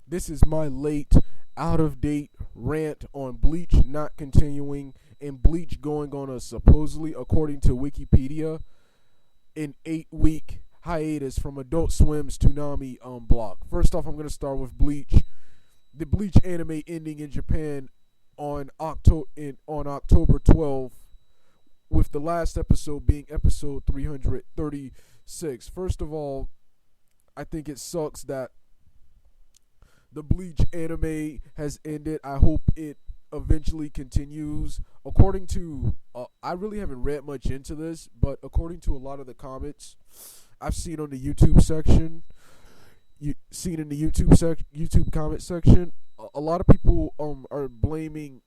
This is my late, out of date rant on Bleach not continuing and Bleach going on a supposedly, according to Wikipedia, an 8-week hiatus from Adult Swim's Toonami block. First off, I'm going to start with Bleach. The Bleach anime ending in Japan on October 12th, with the last episode being episode 336. First of all, I think it sucks that the Bleach anime has ended. I hope it eventually continues. According to, I really haven't read much into this, but according to a lot of the comments I've seen on the YouTube section, YouTube comment section, a lot of people are blaming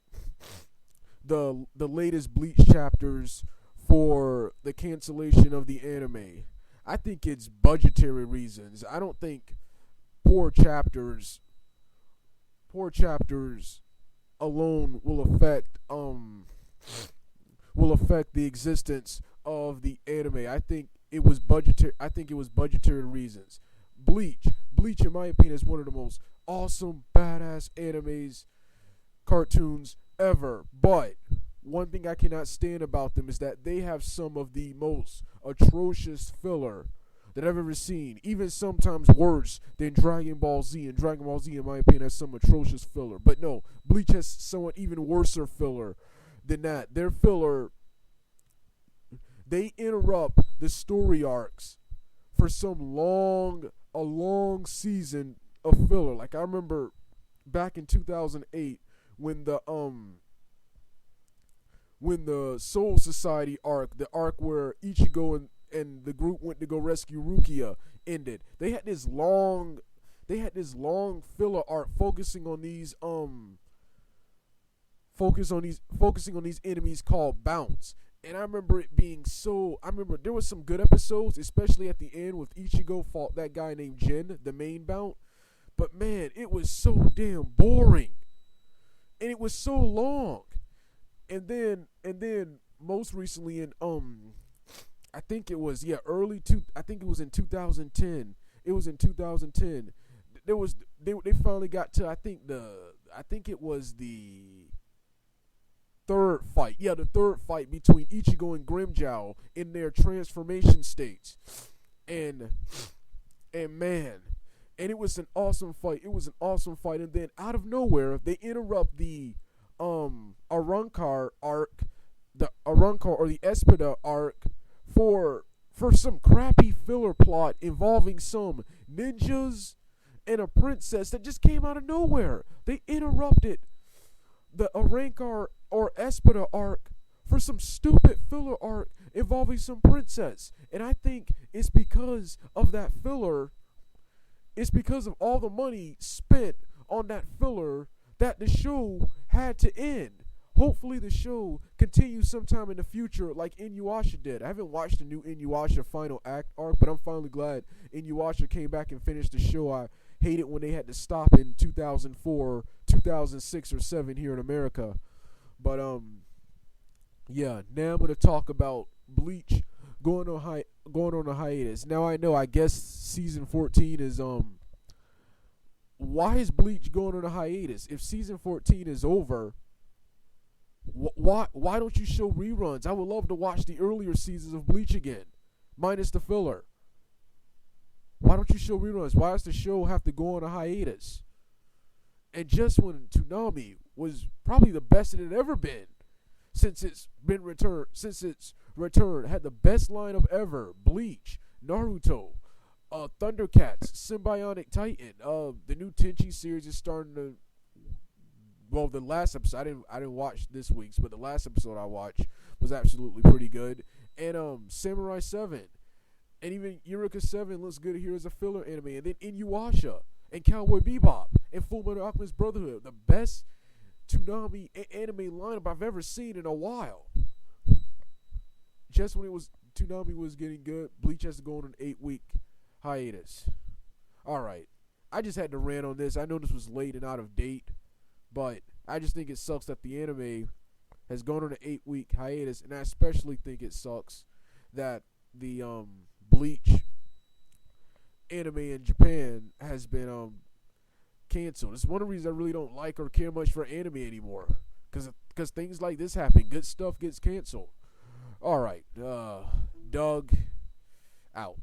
the latest Bleach chapters for the cancellation of the anime. I think it's budgetary reasons. I don't think poor chapters alone will affect the existence of the anime. I think it was budgetary reasons. Bleach, in my opinion, is one of the most awesome, badass cartoons ever. But one thing I cannot stand about them is that they have some of the most atrocious filler that I've ever seen. Even sometimes worse than Dragon Ball Z. And Dragon Ball Z, in my opinion, has some atrocious filler. But no, Bleach has somewhat even worser filler than that. Their filler, they interrupt the story arcs for a long season of filler. Like I remember back in 2008 when the Soul Society arc, the arc where Ichigo and the group went to go rescue Rukia, ended. They had this long filler arc focusing on these enemies called Bounce. And I remember it being I remember there was some good episodes, especially at the end with Ichigo fought that guy named Jin, the main Bounce. But man, it was so damn boring. And it was so long. And then most recently in I think it was in 2010. It was in 2010. They finally got to I think it was the third fight. Yeah, the third fight between Ichigo and Grimmjow in their transformation states. And man, and it was an awesome fight. And then out of nowhere, they interrupt the Arrancar arc, the Arrancar or the Espada arc for some crappy filler plot involving some ninjas and a princess that just came out of nowhere. They interrupted the Arrancar or Espada arc for some stupid filler arc involving some princess. And I think it's because of that filler. It's because of all the money spent on that filler that the show had to end. Hopefully the show continues sometime in the future like Inuyasha did. I haven't watched the new Inuyasha final act arc, but I'm finally glad Inuyasha came back and finished the show. I hate it when they had to stop in 2004, 2006, or 7 here in America. But yeah, now I'm going to talk about Bleach going on a hiatus. Now I guess season 14 is why is Bleach going on a hiatus? If season 14 is over, why don't you show reruns? I would love to watch the earlier seasons of Bleach again, minus the filler. Why don't you show reruns? Why does the show have to go on a hiatus? And just when Toonami was probably the best it had ever been since its return, had the best lineup ever: Bleach, Naruto, Thundercats, Symbiotic Titan. The new Tenchi series is starting to. Well, the last episode I didn't watch this week's, but the last episode I watched was absolutely pretty good. And Samurai 7, and even Eureka 7 looks good here as a filler anime. And then Inuyasha and Cowboy Bebop and Fullmetal Alchemist Brotherhood, the best Toonami anime lineup I've ever seen in a while. Just when Toonami was getting good, Bleach has to go on an 8-week hiatus. Alright, I just had to rant on this. I know this was late and out of date, but I just think it sucks that the anime has gone on an 8-week hiatus, and I especially think it sucks that the Bleach anime in Japan has been canceled. It's one of the reasons I really don't like or care much for anime anymore. Because things like this happen. Good stuff gets canceled. All right. Doug, out.